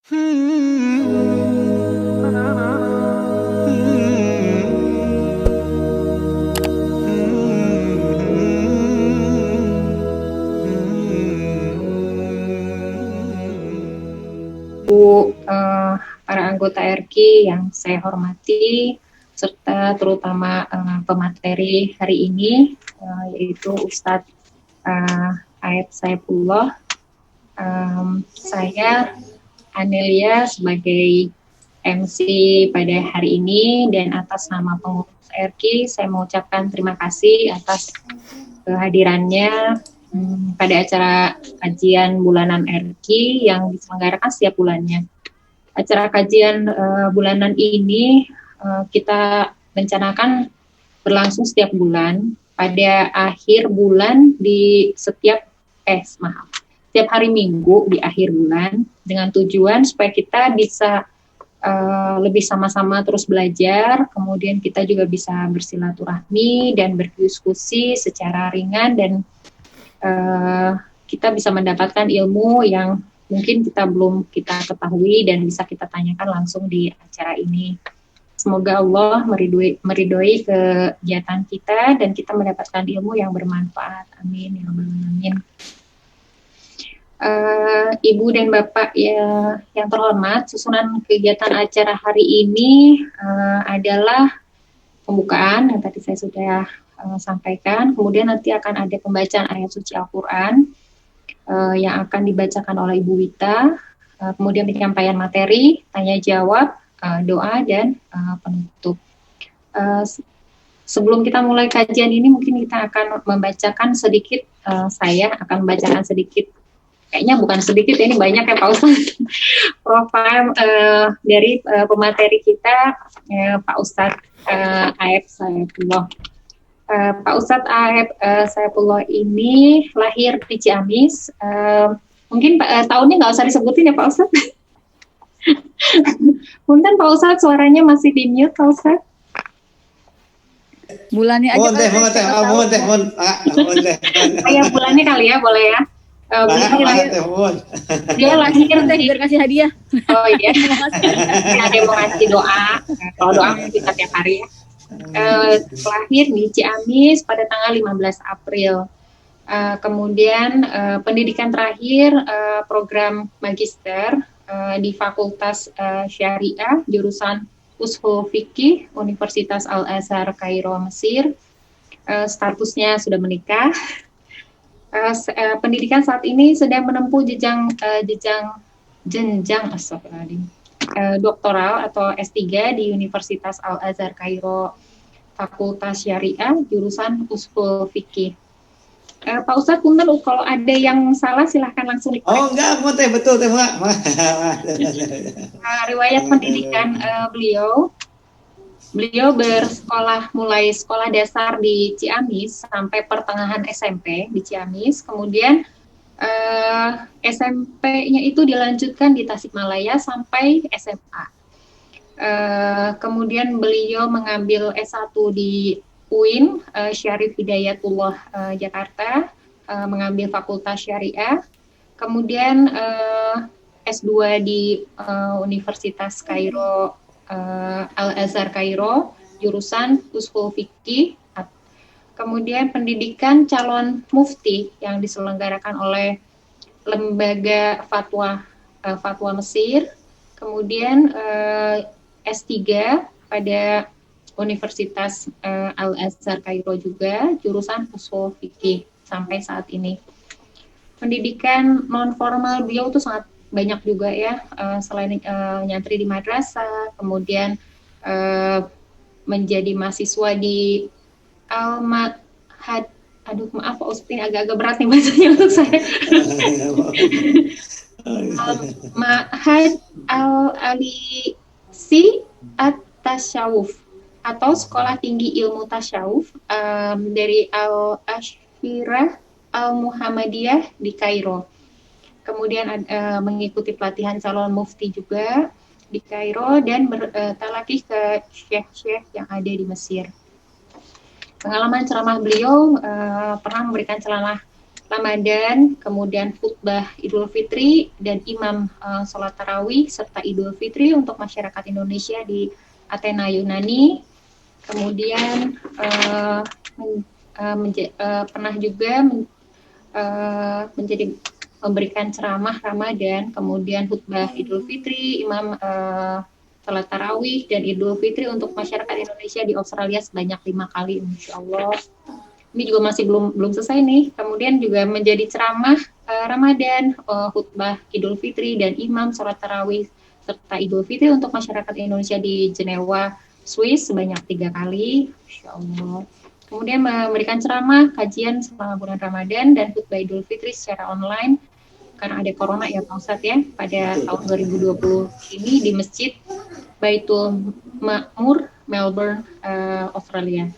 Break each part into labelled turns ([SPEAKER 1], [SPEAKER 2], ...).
[SPEAKER 1] Para anggota RK yang saya hormati, serta terutama pemateri hari ini, yaitu Ustadz Aep Saipullah. Saya Anelia sebagai MC pada hari ini, dan atas nama pengurus RK, saya mengucapkan terima kasih atas kehadirannya pada acara kajian bulanan RQ yang diselenggarakan setiap bulannya. Acara kajian bulanan ini kita rencanakan berlangsung setiap bulan pada akhir bulan di setiap hari Minggu di akhir bulan, dengan tujuan supaya kita bisa lebih sama-sama terus belajar, kemudian kita juga bisa bersilaturahmi dan berdiskusi secara ringan, dan kita bisa mendapatkan ilmu yang mungkin belum kita ketahui dan bisa kita tanyakan langsung di acara ini. Semoga Allah meridhoi kegiatan kita dan kita mendapatkan ilmu yang bermanfaat. Amin ya rabbal alamin. Ibu dan Bapak yang terhormat, susunan kegiatan acara hari ini adalah pembukaan yang tadi saya sudah sampaikan, kemudian nanti akan ada pembacaan ayat suci Al-Quran yang akan dibacakan oleh Ibu Wita, kemudian penyampaian materi, tanya jawab, doa, dan penutup. Sebelum kita mulai kajian ini, mungkin kita akan membacakan sedikit, saya akan membacakan sedikit, kayaknya bukan sedikit, ini banyak ya Pak Ustadz, profil dari pemateri kita, Pak Ustadz Aep Saipullah. Pak Ustadz Aep Saipullah ini lahir di Ciamis. Mungkin tahunnya nggak usah disebutin ya Pak Ustadz. Mungkin Pak Ustadz suaranya masih di mute Pak Ustadz.
[SPEAKER 2] Bulannya aja.
[SPEAKER 1] Bulannya kali ya, boleh ya. Dia lahir
[SPEAKER 2] biar kasih hadiah.
[SPEAKER 1] Oh iya. Ada yang mau ngasih doa. Kalau doa kita tiap hari ya. Lahir di Ciamis pada tanggal 15 April. Kemudian pendidikan terakhir program magister di Fakultas Syariah jurusan Ushul Fiqih Universitas Al-Azhar Kairo, Mesir. Statusnya sudah menikah. Pendidikan saat ini sedang menempuh jenjang doktoral atau S3 di Universitas Al-Azhar Kairo, Fakultas Syariah, jurusan Ushul Fiqih. Pak Ustadz, punten kalau ada yang salah silahkan langsung dikoreksi.
[SPEAKER 3] Oh enggak, betul teh Mak.
[SPEAKER 1] Riwayat pendidikan beliau bersekolah, mulai sekolah dasar di Ciamis sampai pertengahan SMP di Ciamis, kemudian SMP-nya itu dilanjutkan di Tasikmalaya sampai SMA. Kemudian beliau mengambil S1 di UIN, Syarif Hidayatullah Jakarta, mengambil Fakultas Syariah. Kemudian S2 di Universitas Kairo, Al-Azhar Kairo, jurusan Ushul Fiqih. Kemudian pendidikan calon mufti yang diselenggarakan oleh Lembaga Fatwa Mesir. Kemudian S3 pada Universitas Al-Azhar Kairo juga, jurusan Ushul Fiqih sampai saat ini. Pendidikan non formal beliau itu sangat banyak juga ya, selain nyantri di madrasah, kemudian menjadi mahasiswa di Al-Ma'had. Aduh, maaf Pak Ustadz, ini agak-agak berat nih bahasanya untuk saya. Al-Ma'had Al-Alisi At-Tasyawuf, atau Sekolah Tinggi Ilmu Tasyawuf dari Al-Ashirah Al-Muhammadiyah di Kairo. Kemudian mengikuti pelatihan calon mufti juga di Kairo dan bertalaqih ke syekh-syekh yang ada di Mesir. Pengalaman ceramah beliau, pernah memberikan ceramah Ramadan, kemudian khutbah Idul Fitri dan imam sholat tarawih serta Idul Fitri untuk masyarakat Indonesia di Athena Yunani. Kemudian pernah juga menjadi memberikan ceramah Ramadan, kemudian khutbah Idul Fitri, imam sholat tarawih dan Idul Fitri untuk masyarakat Indonesia di Australia sebanyak 5 kali, Insya Allah. Ini juga masih belum selesai nih. Kemudian juga menjadi ceramah Ramadan, khutbah Idul Fitri dan imam sholat tarawih serta Idul Fitri untuk masyarakat Indonesia di Jenewa, Swiss sebanyak 3 kali, Insya Allah. Kemudian memberikan ceramah, kajian selama bulan Ramadan dan khutbah Idul Fitri secara online karena ada corona ya Pak Ustadz ya, pada tahun 2020 ini di Masjid Baitul Ma'mur, Melbourne, Australia.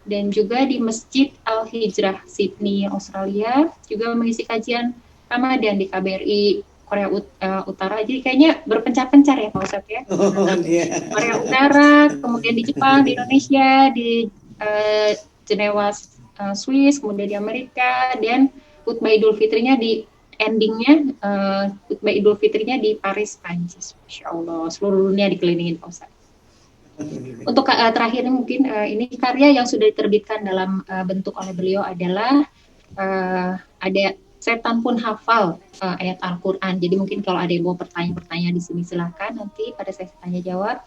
[SPEAKER 1] Dan juga di Masjid Al-Hijrah, Sydney, Australia, juga mengisi kajian Ramadan di KBRI Korea Utara. Jadi kayaknya berpencar-pencar ya Pak Ustadz ya. Korea Utara, kemudian di Jepang, di Indonesia, di Jenewa, Swiss, kemudian di Amerika, dan khutbah Idul Fitrinya di endingnya, khutbah Idul Fitrinya di Paris, Prancis. Masya Allah, seluruh dunia dikelilingin Pak Ustadz. Untuk terakhir mungkin ini karya yang sudah diterbitkan dalam bentuk oleh beliau adalah ada Setan Pun Hafal ayat Al-Quran. Jadi mungkin kalau ada yang mau pertanyaan-pertanyaan di sini silahkan nanti pada sesi tanya jawab.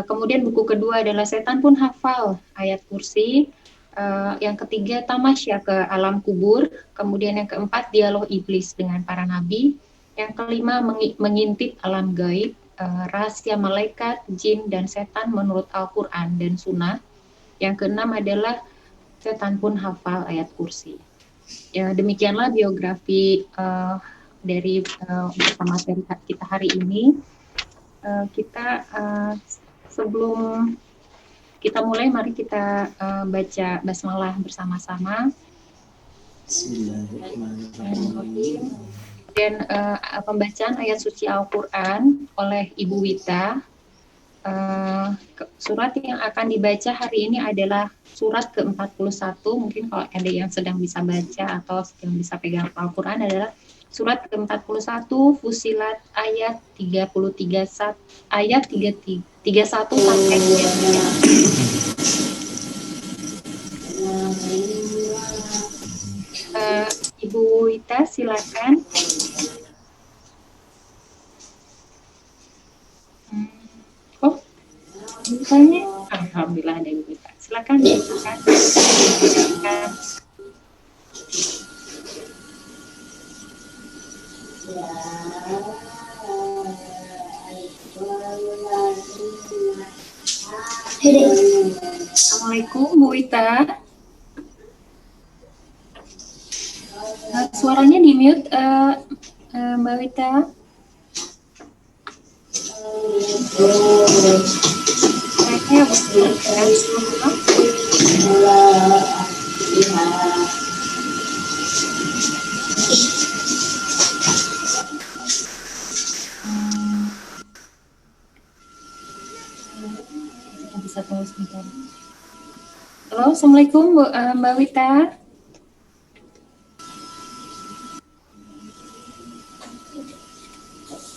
[SPEAKER 1] Kemudian buku kedua adalah Setan Pun Hafal ayat kursi. Yang ketiga Tamasya ke Alam Kubur. Kemudian yang keempat Dialog Iblis dengan para Nabi. Yang kelima Mengintip Alam Gaib. Rahasia malaikat, jin, dan setan menurut Al-Quran dan Sunnah. Yang keenam adalah Setan Pun Hafal ayat kursi. Ya, demikianlah biografi dari bersama kita hari ini. Kita sebelum kita mulai, mari kita baca basmalah bersama-sama. Bismillahirrahmanirrahim. Dan pembacaan ayat suci Al-Quran oleh Ibu Wita. Surat yang akan dibaca hari ini adalah surat ke-41. Mungkin kalau ada yang sedang bisa baca atau yang bisa pegang Al-Quran adalah surat ke-41 Fusilat ayat 33 ayat 31 sampai 33. Ibu Wita silakan. Oh, misalnya, alhamdulillah ada Ibu Wita. Silakan. Assalamualaikum Bu Wita. Suaranya di mute Mbak Wita. Kayaknya bisa tunggu sebentar. Halo, Assalamualaikum Mbak Wita.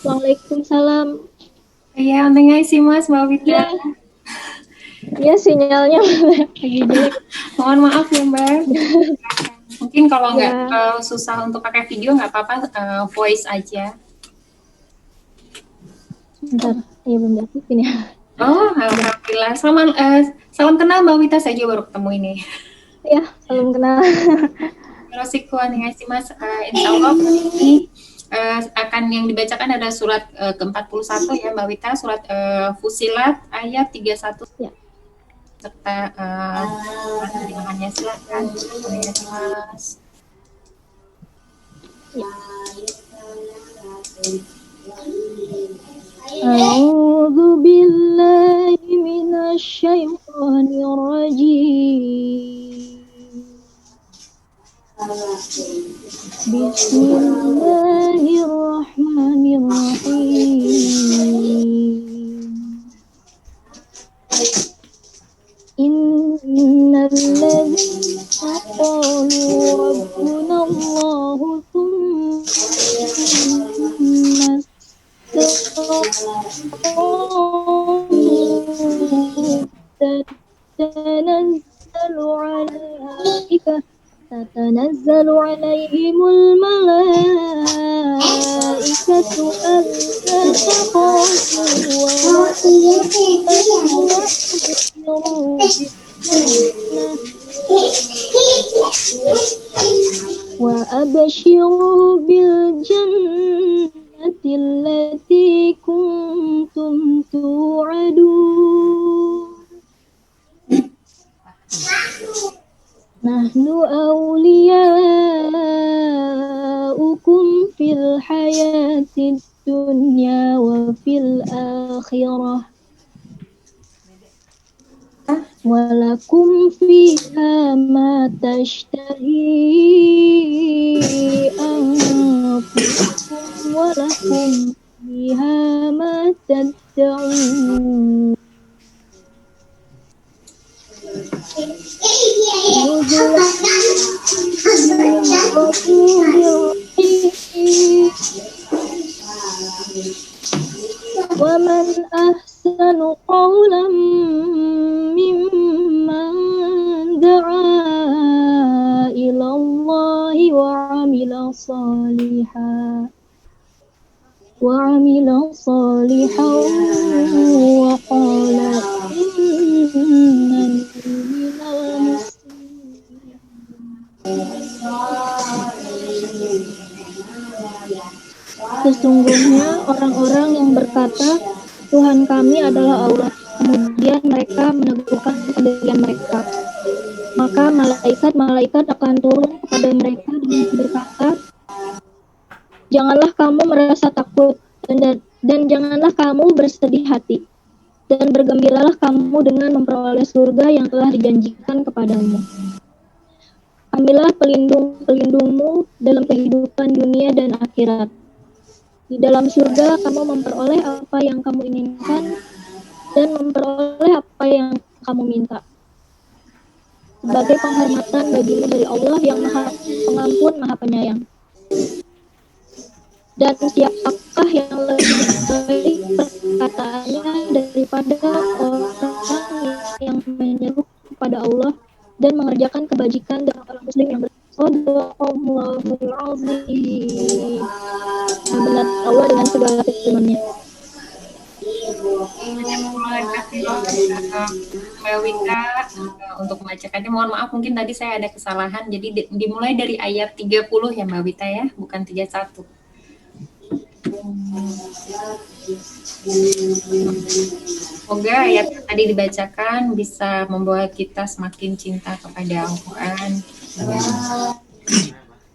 [SPEAKER 2] Waalaikumsalam.
[SPEAKER 1] Iya, mendengar sih Mas, Mbak Wita.
[SPEAKER 2] Iya, sinyalnya lagi jelek.
[SPEAKER 1] Mohon maaf ya Mbak. Mungkin kalau nggak susah untuk pakai video nggak apa-apa, voice aja.
[SPEAKER 2] Bentar, ya bentar ini.
[SPEAKER 1] Oh, alhamdulillah. Salam kenal Mbak Wita, saya juga baru ketemu ini.
[SPEAKER 2] Ya, salam kenal.
[SPEAKER 1] Mas. Insya Allah ini akan yang dibacakan adalah surat ke-41 ya Mbak Wita, surat Fusilat ayat 31 ya. Serta terjemahannya silakan. Mas.
[SPEAKER 2] Ya. A'udzu billahi minasy syaithanir rajim. Bismillahirrahmanirrahim. Innal ladzina qalu تتنزل عليك تتنزل عليهم الملائكة ألا تخافوا ولا تحزنوا وأبشروا بالجنة التي كنتم توعدون نحن أولياؤكم في الحياة الدنيا وفي الآخرة ولكم فيها ما تشتهي أنفسكم ولكم فيها ما تدعون نزلا من غفور رحيم ومن أحسن قولا ممن دعا إلى الله وعمل صالحا وقال إنني من المسلمين. Sesungguhnya orang-orang yang berkata, Tuhan kami adalah Allah, kemudian mereka meneguhkan pendirian mereka. Maka malaikat-malaikat akan turun kepada mereka dengan berkata, janganlah kamu merasa takut dan janganlah kamu bersedih hati. Dan bergembiralah kamu dengan memperoleh surga yang telah dijanjikan kepadamu. Ambillah pelindungmu dalam kehidupan dunia dan akhirat. Di dalam surga kamu memperoleh apa yang kamu inginkan dan memperoleh apa yang kamu minta. Sebagai penghormatan bagimu dari Allah yang Maha Pengampun, Maha Penyayang. Dan siapakah yang lebih baik perkataannya daripada orang yang menyeru kepada Allah dan mengerjakan kebajikan dan orang muslim yang Shadaqallahul Azim. Benar Allah dengan segala firman-Nya.
[SPEAKER 1] Terima kasih Mbak Wika untuk membacakannya. Mohon maaf mungkin tadi saya ada kesalahan. Jadi dimulai dari ayat 30 ya Mbak Wika ya, bukan 31. Semoga ayat yang tadi dibacakan bisa membuat kita semakin cinta kepada Al-Quran.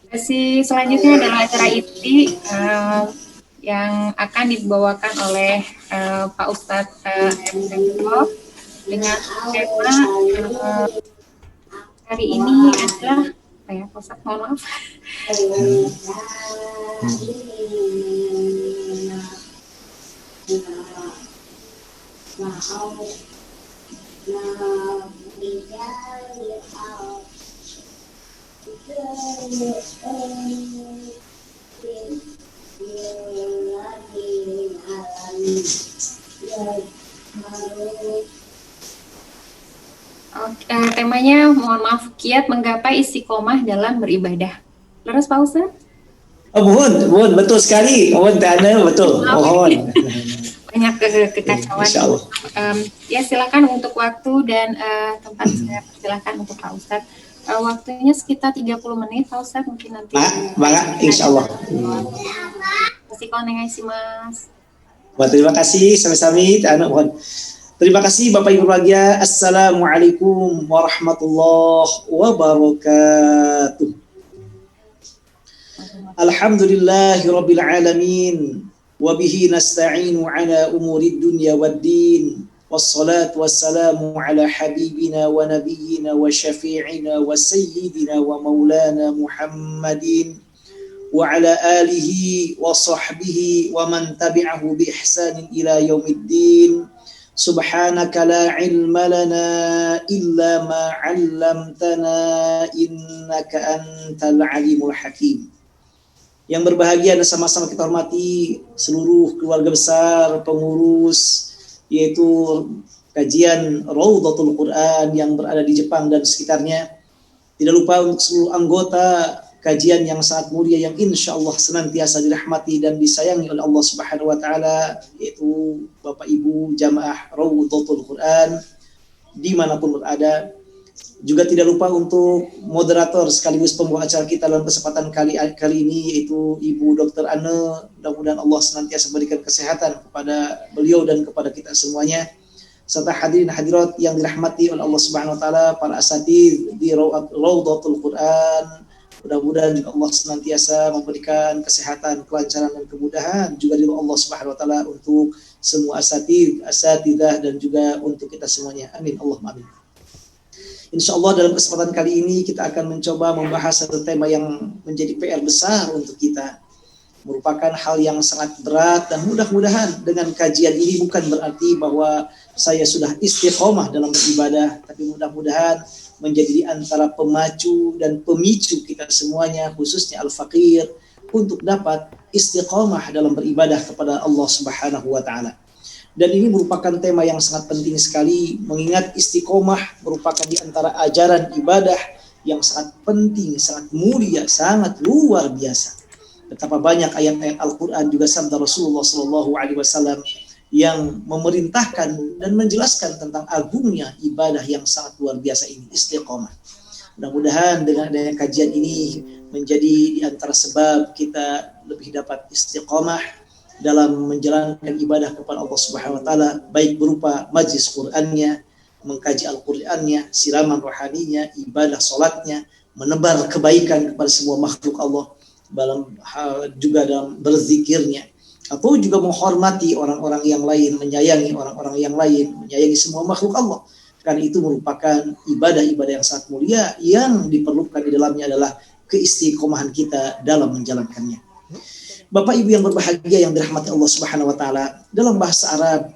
[SPEAKER 1] Sesi selanjutnya adalah acara ITI yang akan dibawakan oleh Pak Ustadz dengan tema hari ini adalah apa ya Pak Ustadz, mohon maaf. Temanya mohon maaf, kiat menggapai istiqomah dalam beribadah. Terus Pak Ustadz?
[SPEAKER 3] Mohon betul sekali. Mohon Tana betul. Mohon.
[SPEAKER 1] Banyak kekacauan. Ya silakan untuk waktu dan tempat saya persilakan untuk Pak Ustadz. Waktunya sekitar 30 menit Pak Ustadz, mungkin nanti.
[SPEAKER 3] Maka insyaallah.
[SPEAKER 1] Kasih konengasi Mas.
[SPEAKER 3] Terima kasih sami-sami Tana mohon. Terima kasih Bapak Ibu berbahagia. Assalamualaikum warahmatullahi wabarakatuh. Alhamdulillahirabbil alamin wa bihi nasta'inu ala umurid dunya waddin. Wassalatu wassalamu ala habibina wa nabiyyina wa syafi'ina wa sayyidina wa maulana Muhammadin wa ala alihi wa sahbihi wa man tabi'ahu bi ihsanin ila yaumiddin. Subhanaka la ilma lana illa ma 'allamtana innaka antal alimul hakim. Yang berbahagia dan sama-sama kita hormati seluruh keluarga besar, pengurus, yaitu kajian Raudhatul Quran yang berada di Jepang dan sekitarnya. Tidak lupa untuk seluruh anggota kajian yang sangat mulia yang insya Allah senantiasa dirahmati dan disayangi oleh Allah Subhanahu wa taala, yaitu Bapak Ibu jamaah Raudhatul Quran dimanapun berada. Juga tidak lupa untuk moderator sekaligus pembawa acara kita dalam kesempatan kali ini, yaitu Ibu Dr. Anne. Mudah-mudahan Allah senantiasa berikan kesehatan kepada beliau dan kepada kita semuanya, serta hadirin hadirat yang dirahmati oleh Allah Subhanahu wa taala, para asatidz di Raudhatul Quran. Mudah-mudahan juga Allah senantiasa memberikan kesehatan, kelancaran dan kemudahan juga dari Allah Subhanahu wa taala untuk semua asatidzah dan juga untuk kita semuanya. Amin Allahumma amin. Insya Allah dalam kesempatan kali ini kita akan mencoba membahas satu tema yang menjadi PR besar untuk kita, merupakan hal yang sangat berat, dan mudah-mudahan dengan kajian ini bukan berarti bahwa saya sudah istiqomah dalam beribadah, tapi mudah-mudahan menjadi di antara pemacu dan pemicu kita semuanya, khususnya al-faqir, untuk dapat istiqomah dalam beribadah kepada Allah Subhanahu wa taala. Dan ini merupakan tema yang sangat penting sekali, mengingat istiqomah merupakan di antara ajaran ibadah yang sangat penting, sangat mulia, sangat luar biasa. Betapa banyak ayat-ayat Al-Quran juga sabda Rasulullah SAW yang memerintahkan dan menjelaskan tentang agungnya ibadah yang sangat luar biasa ini, istiqomah. Mudah-mudahan dengan adanya kajian ini menjadi di antara sebab kita lebih dapat istiqomah dalam menjalankan ibadah kepada Allah Subhanahu wa taala, baik berupa majlis Qur'annya, mengkaji Al-Qur'annya, siraman rohaninya, ibadah salatnya, menebar kebaikan kepada semua makhluk Allah, juga dalam berzikirnya, atau juga menghormati orang-orang yang lain, menyayangi orang-orang yang lain, menyayangi semua makhluk Allah. Karena itu merupakan ibadah-ibadah yang sangat mulia yang diperlukan di dalamnya adalah keistiqomahan kita dalam menjalankannya. Bapak Ibu yang berbahagia yang dirahmati Allah Subhanahu wa taala, dalam bahasa Arab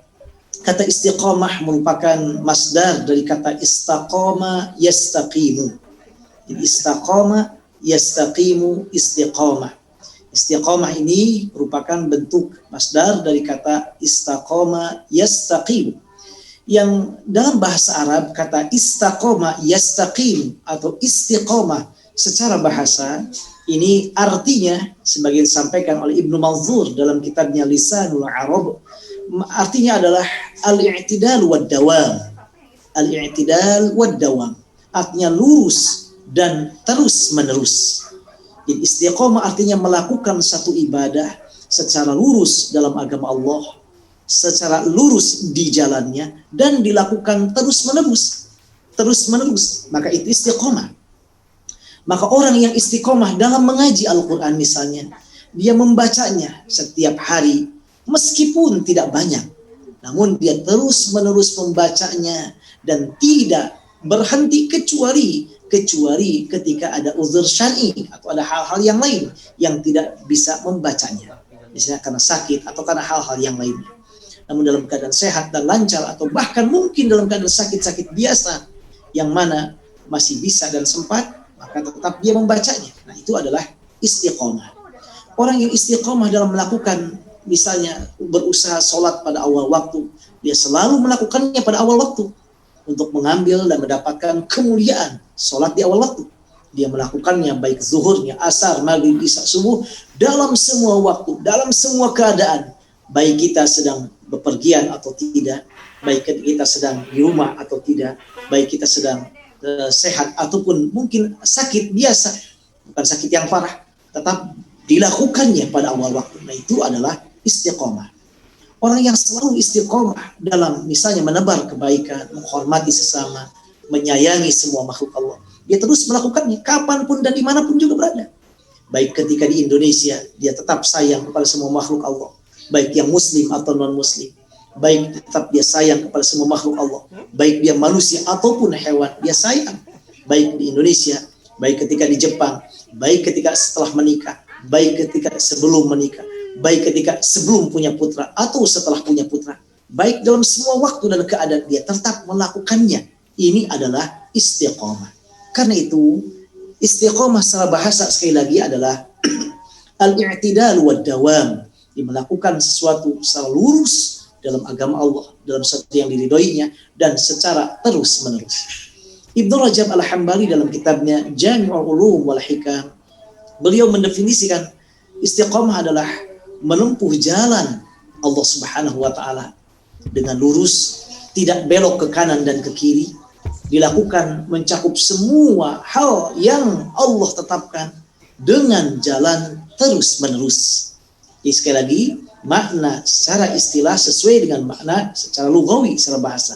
[SPEAKER 3] kata istiqamah merupakan masdar dari kata istaqama yastaqimu. Jadi istaqama yastaqimu istiqamah. Istiqamah ini merupakan bentuk masdar dari kata istaqama yastaqimu. Yang dalam bahasa Arab kata istaqama yastaqim atau istiqamah secara bahasa ini artinya, sebagian disampaikan oleh Ibnu Manzur dalam kitabnya Lisanul Arab, artinya adalah al-i'tidal wad dawam. Al-i'tidal wad dawam, artinya lurus dan terus menerus. Jadi istiqomah artinya melakukan satu ibadah secara lurus dalam agama Allah, secara lurus di jalannya, dan dilakukan terus menerus. Maka itu istiqomah. Maka orang yang istiqomah dalam mengaji Al-Quran misalnya, dia membacanya setiap hari meskipun tidak banyak, namun dia terus menerus membacanya dan tidak berhenti kecuali ketika ada uzur syar'i atau ada hal-hal yang lain yang tidak bisa membacanya, misalnya karena sakit atau karena hal-hal yang lainnya. Namun dalam keadaan sehat dan lancar, atau bahkan mungkin dalam keadaan sakit-sakit biasa yang mana masih bisa dan sempat, maka tetap dia membacanya. Nah, itu adalah istiqomah. Orang yang istiqomah dalam melakukan, misalnya berusaha sholat pada awal waktu, dia selalu melakukannya pada awal waktu untuk mengambil dan mendapatkan kemuliaan sholat di awal waktu. Dia melakukannya baik zuhurnya, asar, maghrib, isya, subuh, dalam semua waktu, dalam semua keadaan, baik kita sedang bepergian atau tidak, baik kita sedang di rumah atau tidak, baik kita sedang sehat ataupun mungkin sakit biasa, bukan sakit yang parah, tetap dilakukannya pada awal waktu. Nah, itu adalah istiqomah. Orang yang selalu istiqomah dalam misalnya menebar kebaikan, menghormati sesama, menyayangi semua makhluk Allah, dia terus melakukannya kapanpun dan dimanapun juga berada. Baik ketika di Indonesia, dia tetap sayang kepada semua makhluk Allah, baik yang muslim atau non muslim. Baik tetap dia sayang kepada semua makhluk Allah, baik dia manusia ataupun hewan, dia sayang. Baik di Indonesia, baik ketika di Jepang, baik ketika setelah menikah, baik ketika sebelum menikah, baik ketika sebelum punya putra atau setelah punya putra, baik dalam semua waktu dan keadaan dia tetap melakukannya. Ini adalah istiqomah. Karena itu istiqomah secara bahasa sekali lagi adalah Al-i'tidal wad dawam, melakukan sesuatu secara lurus dalam agama Allah, dalam sesuatu yang diridhoinya dan secara terus-menerus. Ibnu Rajab Al-Hambali dalam kitabnya Jami'ul Ulum wal Hikam, beliau mendefinisikan istiqomah adalah menempuh jalan Allah Subhanahu wa taala dengan lurus, tidak belok ke kanan dan ke kiri, dilakukan mencakup semua hal yang Allah tetapkan dengan jalan terus-menerus. Jadi sekali lagi, makna secara istilah sesuai dengan makna secara lughawi, secara bahasa.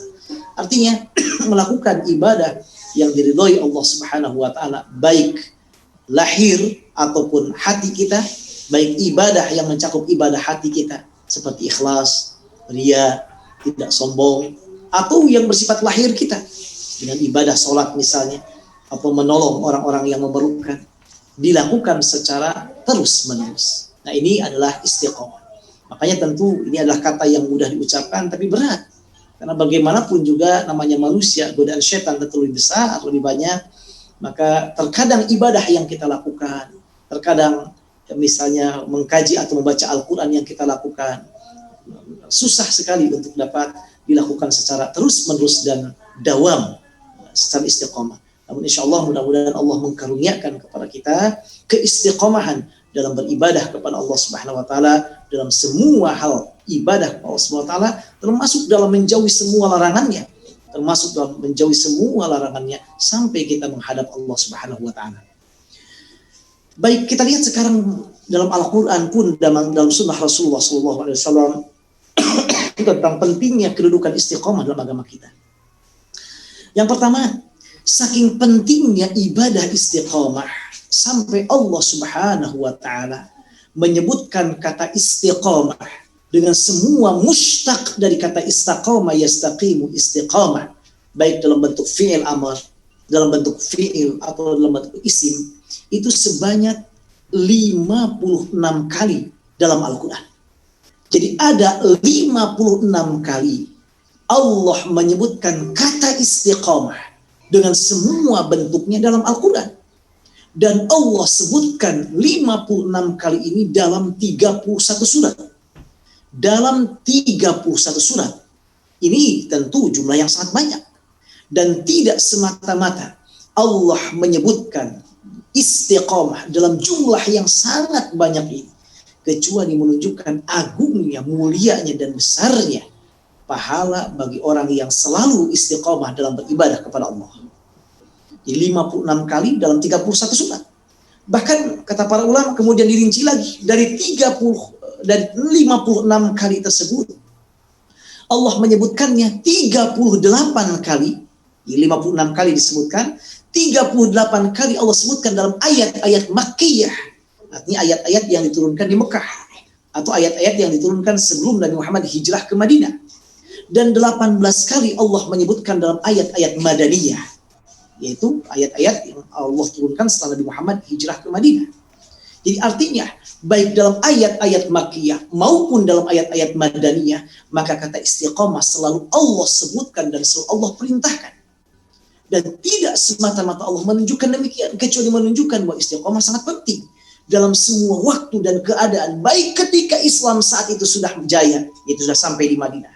[SPEAKER 3] Artinya melakukan ibadah yang diridhoi Allah Subhanahu wa taala, baik lahir ataupun hati kita, baik ibadah yang mencakup ibadah hati kita seperti ikhlas, riya, tidak sombong, atau yang bersifat lahir kita dengan ibadah sholat misalnya, atau menolong orang-orang yang memerlukan, dilakukan secara terus-menerus. Nah, ini adalah istiqomah. Makanya tentu ini adalah kata yang mudah diucapkan tapi berat. Karena bagaimanapun juga namanya manusia, godaan setan tentu lebih besar atau lebih banyak. Maka terkadang ibadah yang kita lakukan, terkadang misalnya mengkaji atau membaca Al-Quran yang kita lakukan, susah sekali untuk dapat dilakukan secara terus-menerus dan dawam, secara istiqomah. Namun insya Allah mudah-mudahan Allah mengkaruniakan kepada kita keistiqomahan dalam beribadah kepada Allah Subhanahu wa taala, dalam semua hal ibadah kepada Allah Subhanahu wa taala, termasuk dalam menjauhi semua larangannya, sampai kita menghadap Allah Subhanahu wa taala. Baik, kita lihat sekarang dalam Al-Qur'an pun dalam sunnah Rasulullah SAW tentang pentingnya kedudukan istiqomah dalam agama kita. Yang pertama, saking pentingnya ibadah istiqomah sampai Allah Subhanahu wa taala menyebutkan kata istiqamah dengan semua mushtaq dari kata istaqama, yastaqimu, istiqamah, baik dalam bentuk fi'il amr, dalam bentuk fi'il atau dalam bentuk isim, itu sebanyak 56 kali dalam Al-Quran. Jadi ada 56 kali Allah menyebutkan kata istiqamah dengan semua bentuknya dalam Al-Quran. Dan Allah sebutkan 56 kali ini dalam 31 surat. Dalam 31 surat. Ini tentu jumlah yang sangat banyak. Dan tidak semata-mata Allah menyebutkan istiqamah dalam jumlah yang sangat banyak ini, kecuali menunjukkan agungnya, mulianya, dan besarnya pahala bagi orang yang selalu istiqamah dalam beribadah kepada Allah. 56 kali dalam 31 surat. Bahkan kata para ulama kemudian dirinci lagi dari 56 kali tersebut Allah menyebutkannya 38 kali. 56 kali disebutkan, 38 kali Allah sebutkan dalam ayat-ayat Makkiyah. Artinya ayat-ayat yang diturunkan di Mekah atau ayat-ayat yang diturunkan sebelum Nabi Muhammad hijrah ke Madinah. Dan 18 kali Allah menyebutkan dalam ayat-ayat Madaniyah, yaitu ayat-ayat yang Allah turunkan setelah Nabi Muhammad hijrah ke Madinah. Jadi artinya baik dalam ayat-ayat Makkiyah maupun dalam ayat-ayat Madaniyah, maka kata istiqamah selalu Allah sebutkan dan selalu Allah perintahkan. Dan tidak semata-mata Allah menunjukkan demikian, kecuali menunjukkan bahwa istiqamah sangat penting dalam semua waktu dan keadaan, baik ketika Islam saat itu sudah jaya, yaitu sudah sampai di Madinah,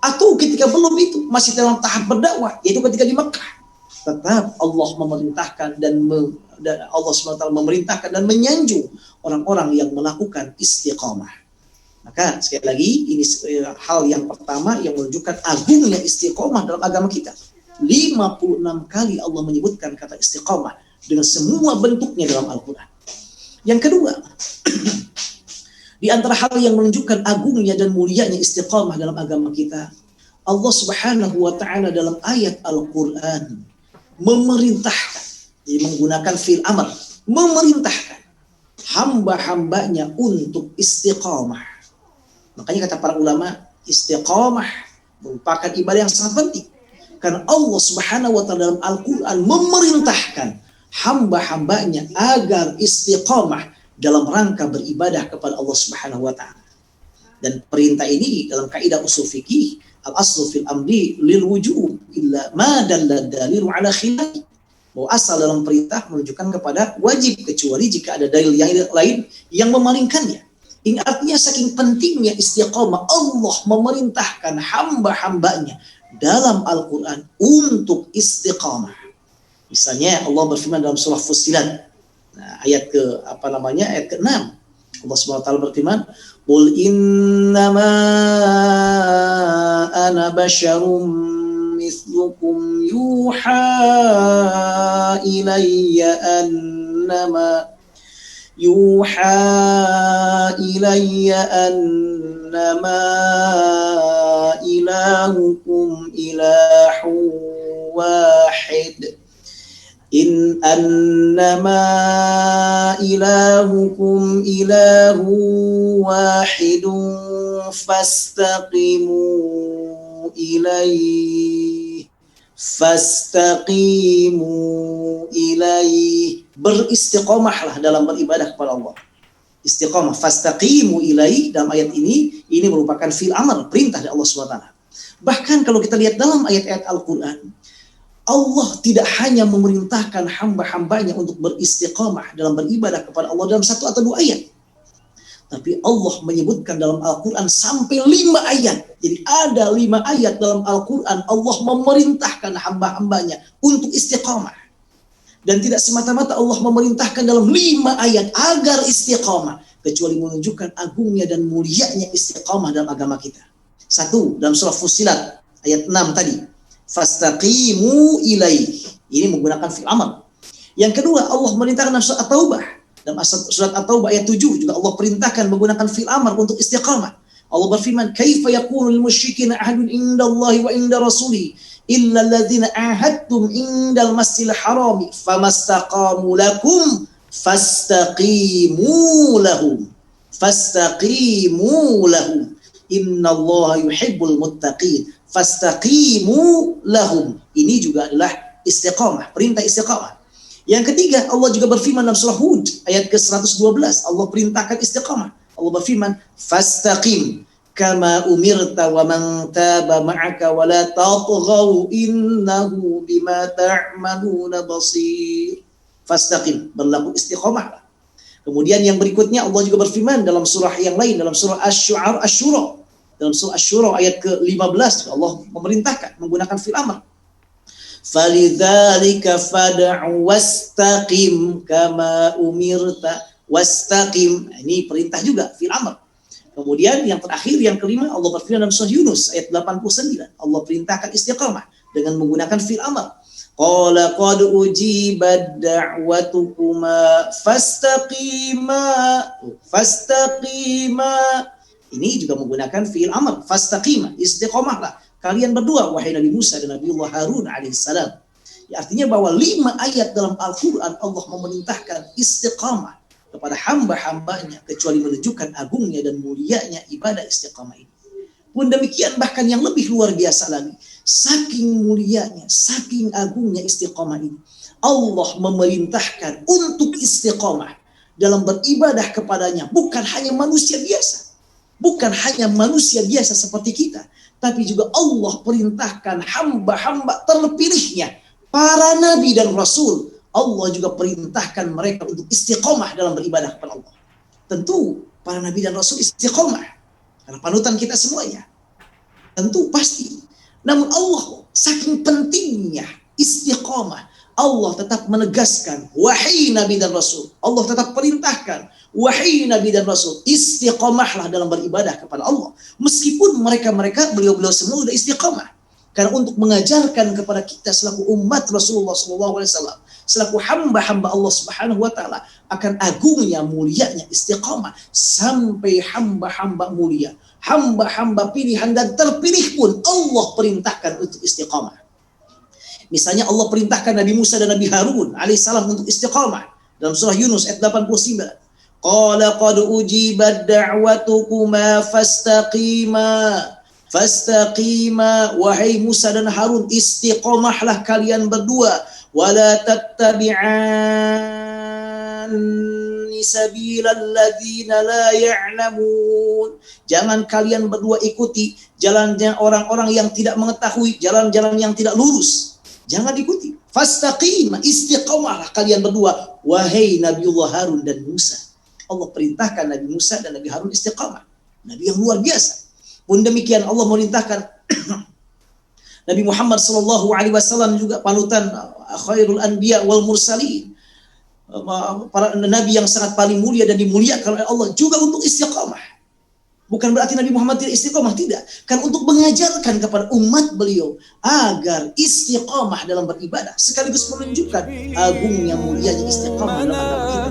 [SPEAKER 3] atau ketika belum itu masih dalam tahap berdakwah, yaitu ketika di Mekah. Tetap Allah memerintahkan dan Allah SWT memerintahkan dan menyanjung orang-orang yang melakukan istiqamah. Maka sekali lagi ini hal yang pertama yang menunjukkan agungnya istiqamah dalam agama kita. 56 kali Allah menyebutkan kata istiqamah dengan semua bentuknya dalam Al-Quran. Yang kedua, di antara hal yang menunjukkan agungnya dan mulianya istiqamah dalam agama kita, Allah Subhanahu wa taala dalam ayat Al-Quran memerintahkan, menggunakan fi'il amr, memerintahkan hamba-hambanya untuk istiqamah. Makanya kata para ulama, istiqamah merupakan ibadah yang sangat penting. Karena Allah Subhanahu wa taala dalam Al-Quran memerintahkan hamba-hambanya agar istiqamah dalam rangka beribadah kepada Allah Subhanahu wa taala. Dan perintah ini dalam kaidah usul fikih, al-aslu fil amri lil wujub illa ma dalla dalilu ala khilafi. Bahwa asal dalam perintah menunjukkan kepada wajib, kecuali jika ada dalil yang lain yang memalingkannya. Ini artinya saking pentingnya istiqamah, Allah memerintahkan hamba-hambanya dalam Al-Quran untuk istiqamah. Misalnya Allah berfirman dalam surah Fussilat, ayat ke-6. Allah Subhanahu wa taala berfirman, "Qul innama ana basyarum mithlukum yuha ilayya annama ilahukum ilahu wahid. In annama ilahukum ilahu wahidun fastaqimu ilaih. Beristiqomahlah dalam beribadah kepada Allah. Istiqomah, fastaqimu ilaih, dalam ayat ini merupakan fi'il amr, perintah dari Allah SWT. Bahkan kalau kita lihat dalam ayat-ayat Al-Quran, Allah tidak hanya memerintahkan hamba-hambanya untuk beristiqamah dalam beribadah kepada Allah dalam 1 atau 2 ayat. Tapi Allah menyebutkan dalam Al-Quran sampai 5 ayat. Jadi ada 5 ayat dalam Al-Quran Allah memerintahkan hamba-hambanya untuk istiqamah. Dan tidak semata-mata Allah memerintahkan dalam 5 ayat agar istiqamah, kecuali menunjukkan agungnya dan mulianya istiqamah dalam agama kita. 1, dalam surah Fussilat ayat 6 tadi, fastaqimu ilaih. Ini menggunakan fi'il amr. Yang kedua, Allah memerintahkan dalam surat At-Taubah. Dalam surat At-Taubah ayat 7 juga Allah perintahkan menggunakan fi'il amr untuk istiqamah. Allah berfirman, "Kaifa yakunu lil musyrikina ahadun indallahi wa inda rasulih illa alladzina ahadtum indal masjidil harami famastaqamu lakum fastaqimu lahum innallaha yuhibbul muttaqin fastaqimu lahum." Ini juga adalah istiqamah, perintah istiqamah. Yang ketiga, Allah juga berfirman dalam surah Hud ayat ke-112, Allah perintahkan istiqamah. Allah berfirman, "Fastaqim kama umirta wa man taba ma'aka wa la tatghaw innahu bima ta'maluna basir." Fastaqim, berlaku istiqamah. Kemudian yang berikutnya Allah juga berfirman dalam surah yang lain, dalam surah Asy-Syura. Dalam surah Asy-Syura ayat ke-15 Allah memerintahkan menggunakan fi'il amr. "Falidzalika fad'u wastaqim kama umirta wastaqim." Ini perintah juga fi'il amr. Kemudian yang terakhir, yang kelima, Allah berfirman dalam surah Yunus ayat 89. Allah perintahkan istiqamah dengan menggunakan fi'il amr. Qala qad ujibat da'watukuma fastaqima. Ini juga menggunakan fi'il amr, fastaqima, istiqamahlah kalian berdua wahai Nabi Musa dan Nabiullah Harun alaihissalam. Ya, artinya bahwa 5 ayat dalam Al-Quran Allah memerintahkan istiqamah kepada hamba-hambanya, kecuali menunjukkan agungnya dan mulianya ibadah istiqamah ini. Pun demikian, bahkan yang lebih luar biasa lagi, saking mulianya, saking agungnya istiqamah ini, Allah memerintahkan untuk istiqamah dalam beribadah kepadanya, bukan hanya manusia biasa seperti kita, tapi juga Allah perintahkan hamba-hamba terpilihnya, para nabi dan rasul. Allah juga perintahkan mereka untuk istiqomah dalam beribadah kepada Allah. Tentu para nabi dan rasul istiqomah, karena panutan kita semuanya. Tentu pasti. Namun Allah saking pentingnya istiqomah, Allah tetap menegaskan, wahai nabi dan rasul. Allah tetap perintahkan, wahai nabi dan rasul, istiqomahlah dalam beribadah kepada Allah. Meskipun beliau-beliau semua sudah istiqomah. Karena untuk mengajarkan kepada kita selaku umat Rasulullah SAW, selaku hamba-hamba Allah Subhanahu wa taala, akan agungnya, mulianya istiqamah, sampai hamba-hamba mulia, hamba-hamba pilihan dan terpilih pun Allah perintahkan untuk istiqamah. Misalnya Allah perintahkan Nabi Musa dan Nabi Harun alaihissalam untuk istiqamah dalam surah Yunus ayat 89. Qala qad ujibat da'watukuma fastaqima, wahai Musa dan Harun, istiqamahlah kalian berdua, wala tattabi'anni sabilal ladzina la ya'lamun. Jangan kalian berdua ikuti jalannya orang-orang yang tidak mengetahui, jalan-jalan yang tidak lurus. Jangan diikuti. Fastaqim, istiqomahlah kalian berdua, wahai Nabiullah Harun dan Musa. Allah perintahkan Nabi Musa dan Nabi Harun istiqamah. Nabi yang luar biasa. Pun demikian Allah merintahkan Nabi Muhammad sallallahu alaihi wasallam juga panutan khairul anbiya wal mursalin. Para nabi yang sangat paling mulia dan dimuliakan oleh Allah juga untuk istiqamah. Bukan berarti Nabi Muhammad tidak istiqamah, tidak. Kan untuk mengajarkan kepada umat beliau agar istiqamah dalam beribadah, sekaligus menunjukkan agungnya mulianya istiqamah dalam agama kita.